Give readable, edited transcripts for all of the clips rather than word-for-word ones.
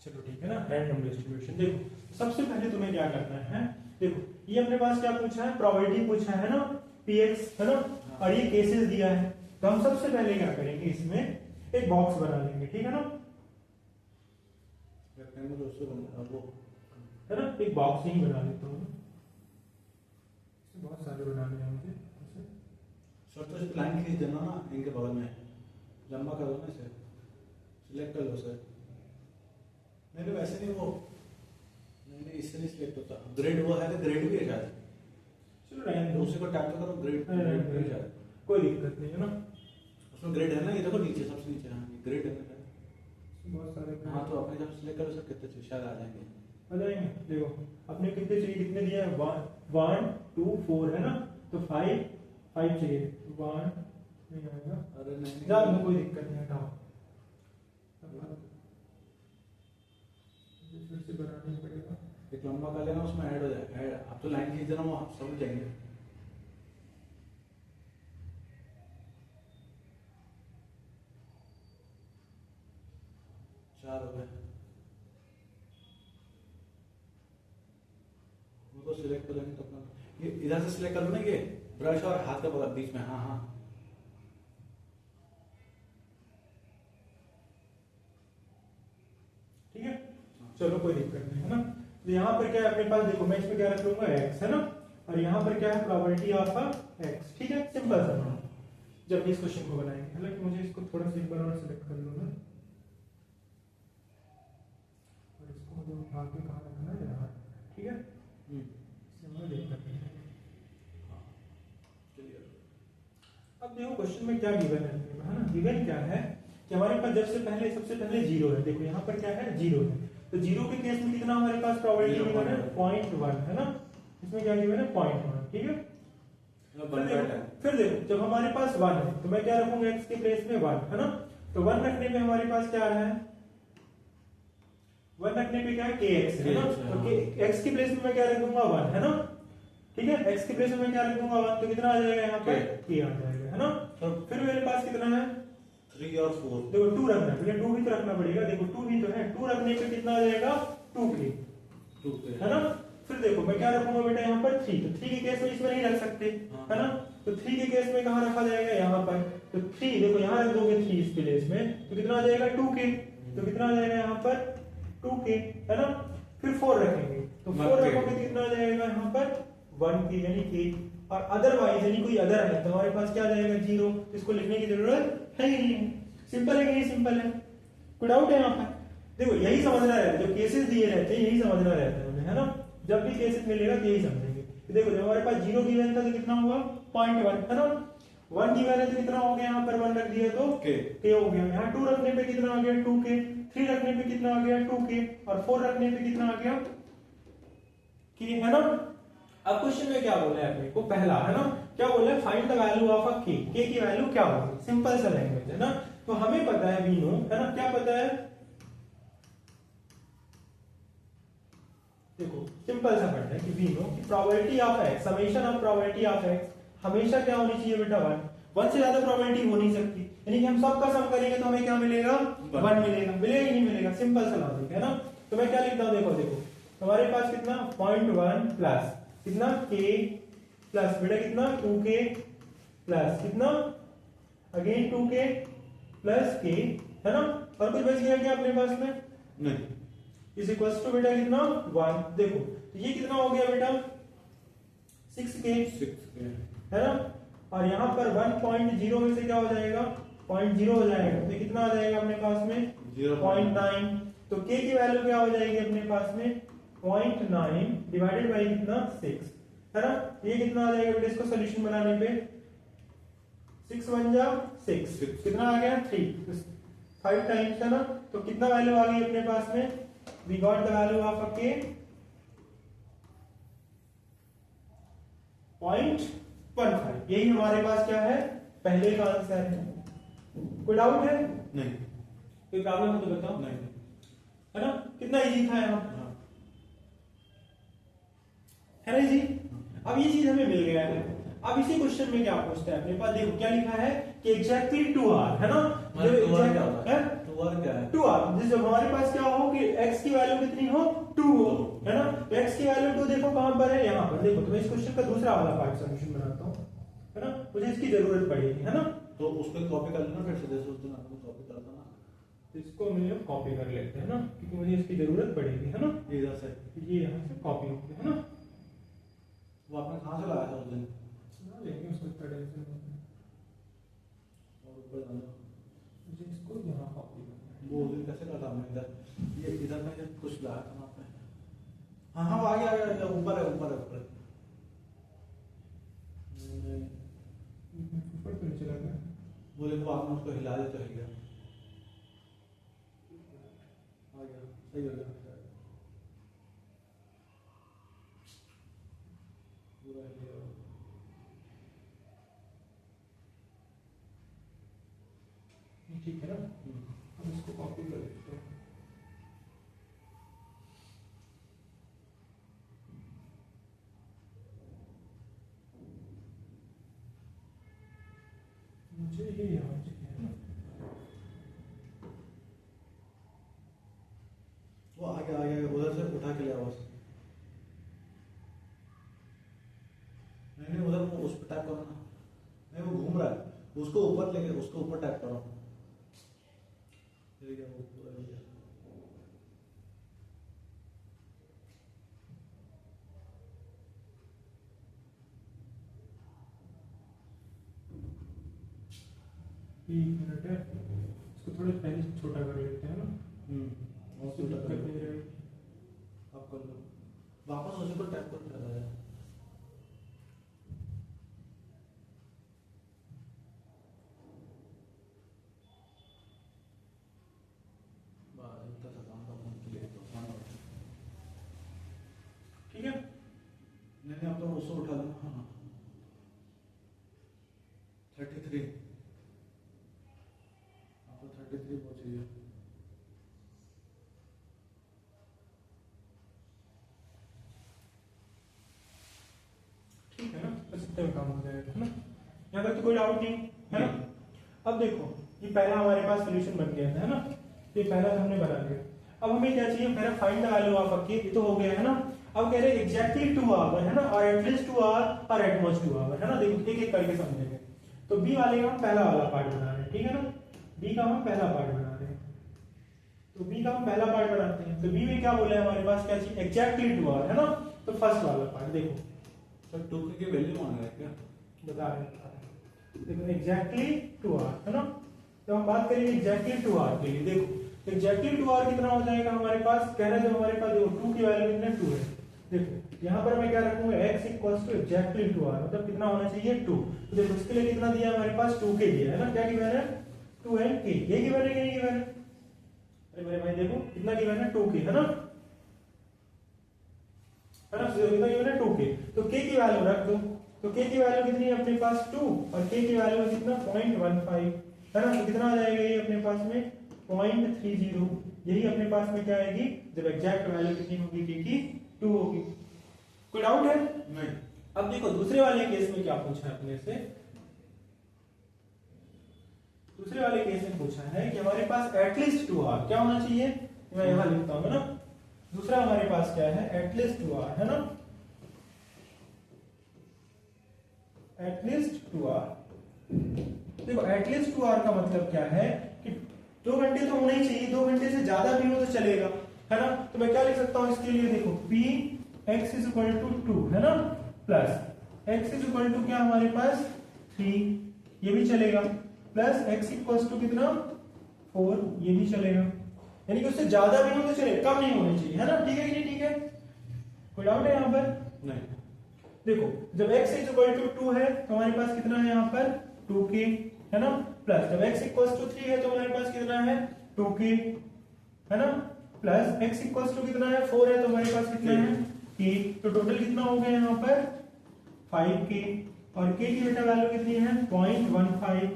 चलो ठीक है ना, रैंडम डिस्ट्रीब्यूशन। देखो सबसे पहले तुम्हें क्या करना है, देखो ये अपने पास क्या पूछा है, प्रोबेबिलिटी पूछा है ना, पीएक्स है ना, और ये केसेस दिया है। तो हम सबसे पहले क्या करेंगे, इसमें एक बॉक्स बना लेंगे, ठीक है ना, वो है ना, एक बॉक्स ही बना लेता हूँ, बहुत सारे बनाने हैं मुझे। सर तो इस लाइन खींच देना ना इनके बगल में, लंबा कर दो ना इसे, सिलेक्ट कर लो सर। नहीं वैसे नहीं, वो नहीं इससे नहीं सिलेक्ट होता, ग्रेड वो है तो ग्रेड भी है शायद। चलो रहने दो, दूसरे को टैप तो करो, ग्रेड भी है शायद, कोई दिक्कत नहीं है ना। उसमें ग्रेड है ना, ये देखो नीचे सबसे नीचे, हाँ ग्रेड है ना शायद, बहुत सारे। हाँ तो अपने जब सिलेक्ट करो सर, कितने चाहिए शायद आ जाएंगे। आ जाएंगे, देखो अपने कितने चाहिए, कितने दिया है, 1 2 4 है ना, तो 5 चाहिए, 1 नहीं आएगा, अरे नहीं जान दो कोई दिक्कत नहीं, हटाओ, फिर से बनाना पड़ेगा। एक लंबा कर लेना, उसमें ऐड हो जाएगा, अब तो लाइन खींच देना, वो समझ जाएंगे। चार हो गए, वो तो सिलेक्ट कर लेंगे तो अपना, ये इधर से सिलेक्ट कर लो ना, ये ब्रश और हाथ का बगल बीच में, हाँ हाँ ठीक है, चलो कोई दिक्कत नहीं है ना। तो यहाँ पर क्या है अपने पास, देखो मैं इसमें क्या रख लूंगा, x है ना, और यहाँ पर क्या है, प्रोबेबिलिटी ऑफ x, ठीक है, सिंपल सा। जब भी इस क्वेश्चन को बनाएंगे, हालांकि मुझे इसको थोड़ा सा एक बार और सिलेक्ट कर लूंगा, और इसको मुझे उठा के कहाँ रखना है, यहाँ, ठीक है, अब देखो क्वेश्चन में क्या गिवन है ना, गिवन क्या है कि हमारे पास जब से पहले सबसे पहले 0 है, देखो यहाँ पर क्या है 0 है, तो 0 के केस में कितना हमारे पास प्रोबेबिलिटी गिवन है, 0.1 है ना, इसमें क्या गिवन है 0.1, ठीक है। फिर देखो जब हमारे पास 1 है तो मैं क्या रखूंगा, x के प्लेस में 1 है ना, तो 1 रखने पे हमारे पास क्या आ रहा है, 1 रखने पे क्या है kx है ना, तो x के प्लेस में मैं क्या रखूंगा 1 है ना, ठीक है, x के प्लेस में मैं क्या रखूंगा 1, तो कितना आ जाएगा यहाँ पर k आ जाएगा, है ना। तो फिर मेरे पास कितना है 3 और 4, देखो 2 रखना है, भैया 2 भी तो रखना पड़ेगा, देखो 2 भी तो है, 2 रखने पे कितना आ जाएगा 2k, है ना। फिर देखो मैं क्या रखूंगा बेटा यहाँ पर 3, तो 3 के केस में इसमें नहीं रख सकते, है ना, तो 3 के केस में कहाँ रखा जाएगा, यहाँ पर, तो 3 देखो यहाँ रख दोगे 3 इस प्लेस में, तो कितना आ जाएगा 2k, तो कितना आ जाएगा यहाँ पर 2k, है ना। फिर 4 रखेंगे, तो 4 रखोगे तो कितना आ जाएगा यहाँ पर 1k यानी k, और अदरवाइज यानी कोई अदर है तो हमारे पास क्या आ जाएगा 0, इसको लिखने की जरूरत है ही नहीं, सिंपल है कि नहीं सिंपल है, कोई डाउट है यहाँ पर। देखो यही समझना रहता है, जो केसेस दिए रहते हैं यही समझना रहता है हमें, है ना, जब भी केसेस मिलेगा तो यही समझेंगे। देखो जब हमारे पास 0 गिवन था तो कितना हुआ 0.1, है ना, 1 गिवन है तो कितना हो गया, यहाँ पर 1 रख दिया तो k हो गया, यहाँ 2 रखने पे कितना आ गया 2k, 3 रखने पे कितना आ गया 2k, और 4 रखने पे कितना आ गया k, है ना। अब क्वेश्चन में क्या बोला है अपने को, पहला है ना, क्या बोला है, find the value of a k, k की वैल्यू क्या होगी, सिंपल सा लैंग्वेज है ना, तो हमें पता है वी नो, है ना, क्या पता है, देखो सिंपल सा पढ़ना है कि वी नो कि probability of x, summation of probability of x हमेशा क्या होनी चाहिए बेटा 1 से ज्यादा प्रोबेबिलिटी हो नहीं सकती, यानी कि हम सबका सम करेंगे तो हमें क्या मिलेगा 1 मिलेगा, मिलेगा ही नहीं मिलेगा, सिंपल सा लॉजिक है ना। तो मैं क्या लिखता हूं, देखो देखो हमारे पास कितना 0.1 प्लस कितना k प्लस बेटा कितना 2k प्लस कितना अगेन 2k प्लस k, है ना, और कुछ बच गया क्या अपने पास में नहीं, इज इक्वल्स टू बेटा कितना 1, देखो तो ये कितना हो गया बेटा 6k, है ना, और यहाँ पर 1.0 में से क्या हो जाएगा 0.0 हो जाएगा, तो कितना आ जाएगा अपने पास में 0.9, तो k की वैल्यू क्या हो जाएगी अपने पास में 0.9 डिवाइडेड बाई कितना 6, है ना, ये कितना आ जाएगा बेटा इसको सोल्यूशन बनाने पे 6 1 जा 6, कितना आ गया 3, 5 टाइम्स, है ना, तो कितना वैल्यू आ गई अपने पास में, we got the value of a k 0.15, यही हमारे पास क्या है पहले का आंसर है। कोई डाउट है, नहीं, कोई प्रॉब्लम हो तो बताओ, नहीं, है ना, कितना इजी था यहाँ, है ना इजी। अब ये चीज हमें मिल गया है, अब इसी क्वेश्चन में क्या पूछते हैं अपने पास, देखो क्या लिखा है कि एग्जैक्टली 2r है ना, जो क्या exact- होता है? 2r क्या है? 2r जब हमारे पास क्या हो कि x की वैल्यू कितनी हो 2 हो, है ना, तो x की वैल्यू 2 देखो कहां पर है, यहाँ पर देखो। तो मैं इस क्वेश्चन का दूसरा वाला पार्ट सॉल्यूशन बनाता हूं, है ना, मुझे इसकी जरूरत पड़ेगी, है ना, तो उसको कॉपी कर लेना फिर से, जैसे उस दिन आपने कॉपी कर देना, इसको मैं कॉपी कर लेते हैं ना, क्योंकि मुझे इसकी जरूरत पड़ेगी, है ना, इधर से ये यहाँ से कॉपी हो गया, है ना। वो आपने कहाँ से लाया था उस दिन? लेकिन उसको इतना टेंशन नहीं है। और ऊपर जाना, मुझे इसको यहाँ कॉपी करना है। वो उस दिन कैसे करता हमने इधर, ये इधर में जब कुछ लाया था ना आपने, हाँ हाँ वो आ गया, ऊपर है ऊपर है ऊपर है। ऊपर तो नहीं चला गया, वो देखो आपने उसको हिला दिया तो हिल गया, आ गया, सही हो गया पूरा हिल गया। ठीक है ना, हम इसको कॉपी कर लेते हैं। मुझे ये यहाँ चाहिए, है ना, वो आ गया उधर से उठा के लिया बस, नहीं उधर वो उस पर टैप करो ना, नहीं वो घूम रहा है, उसको ऊपर लेके उसको ऊपर टैप करो, ये क्या वो पूरा हो गया। एक मिनट है, इसको थोड़ा पहले छोटा कर लेते हैं ना, और उससे छोटा दिक्कत कर नहीं रहेगी। आप कर लो वापस उसी पर टैप कर रहा है। ठीक है, नहीं अब तो उसको उठा लो, हाँ 33, आपको 33 पहुंच गया। ठीक है ना, बस इतने में काम हो जाएगा, है ना, यहाँ तक तो कोई डाउट नहीं, है ना। अब देखो ये पहला हमारे पास सोल्यूशन बन गया था, है ना, ये पहला तो हमने बना लिया। अब हमें क्या चाहिए, कह रहे find the value of k, ये तो हो गया, है ना। अब कह रहे एग्जैक्टली 2 आवर, है ना, और एटलीस्ट 2 आवर और एट मोस्ट 2 आवर, है ना। देखो एक एक करके समझेंगे। तो बी वाले का हम पहला वाला पार्ट बना रहे हैं, ठीक है ना, बी का हम पहला पार्ट बना रहे हैं, तो बी का हम पहला पार्ट बनाते हैं। तो बी में क्या बोला है हमारे पास, क्या चाहिए, एग्जैक्टली 2 आवर, है ना। तो फर्स्ट वाला पार्ट देखो, सर 2 की वैल्यू मांग रहा है क्या? बता रहे हैं, देखो एग्जैक्टली 2 आवर, है ना। तो हम बात करेंगे एग्जैक्टली 2 आवर के लिए, देखो एग्जैक्टली 2 आवर कितना हो जाएगा हमारे पास, कह रहे जब हमारे पास देखो 2 की वैल्यू कितने 2 है, देखो यहाँ पर मैं क्या रखूंगा x equals to exactly 2 hour, मतलब कितना होना चाहिए 2। तो देखो इसके लिए कितना दिया हमारे पास 2 के दिया है ना, क्या गिवन है 2 एंड k, ये गिवन है कि नहीं गिवन है, अरे मेरे भाई देखो कितना गिवन है 2 k, है ना, है ना, कितना गिवन है 2 k। तो k की वैल्यू रख दो, तो k की वैल्यू कितनी है अपने पास 2, और k की वैल्यू कितना 0.15, है ना, तो कितना आ जाएगा ये अपने पास में 0.30, यही अपने पास में क्या आएगी जब एग्जैक्ट वैल्यू कितनी होगी k की 2 होगी। कोई डाउट है? नहीं। अब देखो दूसरे वाले केस में क्या पूछा है अपने से, दूसरे वाले केस में पूछा है कि हमारे पास एटलीस्ट 2 आवर क्या होना चाहिए, मैं यहां लिखता हूं ना, दूसरा हमारे पास क्या है एटलीस्ट 2 आवर, है ना, एटलीस्ट 2 आवर। देखो एटलीस्ट 2 आवर का मतलब क्या है कि 2 घंटे तो होने ही चाहिए, 2 घंटे से ज्यादा भी हो तो चलेगा, है ना। तो मैं क्या लिख सकता हूं इसके लिए, देखो p x is equal to 2, है ना, plus x is equal to क्या हमारे पास 3, ये भी चलेगा, प्लस x इक्वल टू कितना 4, ये भी चलेगा, यानी कि उससे ज्यादा भी हो तो चलेगा, कम नहीं होनी चाहिए, है ना। ठीक है कि नहीं, ठीक है, कोई डाउट है यहाँ पर? नहीं। देखो जब x इज इक्वल टू 2 है तो हमारे पास कितना है यहाँ पर 2k, है ना, प्लस जब x इक्वल टू 3 है तो हमारे पास कितना है 2k, है ना, प्लस x इक्वल टू कितना है 4 है तो हमारे पास कितना है k, तो टोटल कितना हो गया यहाँ पर 5k, और k की बेटा वैल्यू कितनी है 0.15,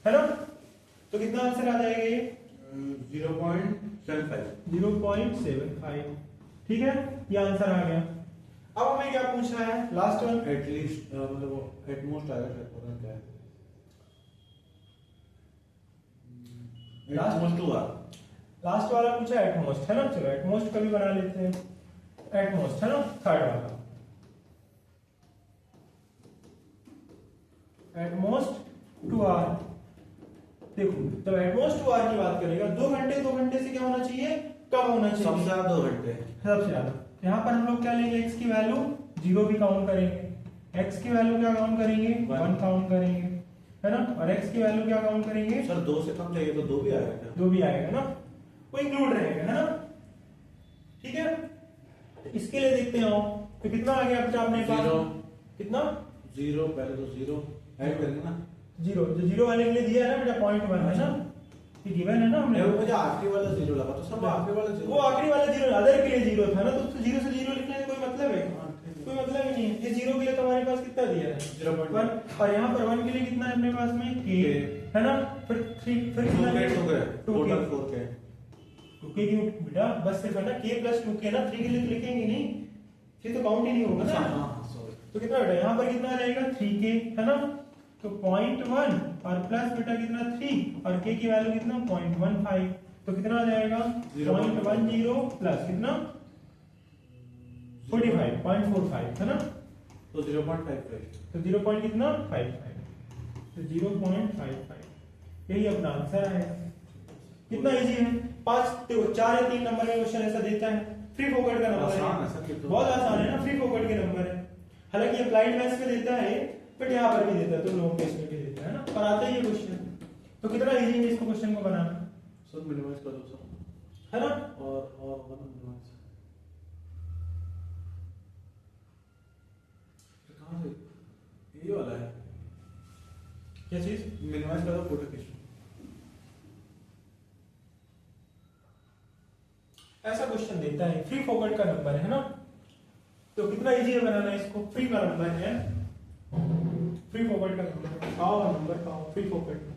है ना। तो कितना आंसर आ जाएगा ये 0.75। 0.75, ठीक है, ये आंसर आ गया। अब हमें क्या पूछ रहा है लास्ट वन? एटलीस्ट मतलब वो एटमोस्ट आएगा शायद, पता नहीं क्या है। एटमोस्ट हुआ, लास्ट वाला पूछा एटमोस्ट है ना, चलो एटमोस्ट का भी बना लेते हैं। एटमोस्ट है ना थर्ड वाला, एटमोस्ट टू आर। देखो जब एटमोस्ट टू आर की बात करेगा 2 घंटे से क्या होना चाहिए, कम होना चाहिए, सबसे ज्यादा 2 घंटे, सबसे ज्यादा। यहाँ पर हम लोग क्या लेंगे, x की वैल्यू 0 भी काउंट करेंगे, x की वैल्यू क्या काउंट करेंगे, 1 काउंट करेंगे, है ना। और x की वैल्यू क्या काउंट करेंगे सर 2 से कम चाहिए तो 2 भी आएगा क्या? 2 भी आएगा ना, वो इंक्लूड रहेगा, है ना। ठीक है, तो इसके लिए देखते हैं तो कितना आ गया बच्चा अपने पास, 0 कितना 0, पहले तो 0 ऐड करेंगे ना। 0, जो 0 वाले के लिए दिया है ना बेटा 0.1 है ना, ये गिवन है ना हमने। वो मुझे आखिरी वाला 0 लगा, तो सब आखिरी वाला 0, वो आखिरी वाला 0 अदर के लिए 0 था ना, तो उसको 0 से 0 लिखने का कोई मतलब है, कोई मतलब ही नहीं है। ये 0 के लिए तो हमारे पास कितना दिया है 0.1, और यहाँ पर 1 के लिए कितना है अपने पास में k, है ना। फिर 3, फिर कितना है 2 गए, टोटल 4k। 2k क्यों बेटा, बस सिर्फ है ना k प्लस 2k ना, 3 के लिए तो लिखेंगे नहीं, फिर तो काउंट ही नहीं होगा ना। हाँ सॉरी, तो कितना बेटा यहाँ पर कितना आ जाएगा 3k, है ना। तो 0.1 और प्लस बेटा कितना 3 और k की वैल्यू कितना 0.15, तो कितना आ जाएगा 0.10 प्लस कितना 45 है ना, तो 0.55, तो 0 पॉइंट कितना 55, तो 0.55 यही अपना आंसर है। कितना इजी है, 5 देखो 4 या 3 नंबर का क्वेश्चन ऐसा देता है, फ्री फोकट का नंबर आसान है है, सर ये तो। बहुत आसान है ना, फ्री फोकट के नंबर है। हालांकि अप्लाइड मैथ्स में देता है, बट यहाँ पर भी देता है, तो लोग टेस्ट में भी देता है ना, पर आता ही है क्वेश्चन। तो कितना इजी है इसको क्वेश्चन को बनाना, सर मिनिमाइज कर दो सर, है ना। और मिनिमाइज कहाँ से, ये वाला है क्या चीज, मिनिमाइज कर दो, फोटो खींच लो। ऐसा क्वेश्चन देता है, फ्री फोकट का नंबर है ना, तो कितना इजी है बनाना इसको, फ्री का नंबर है, फ्री फोकट का नंबर, पाओ नंबर पाओ फ्री फोकट में।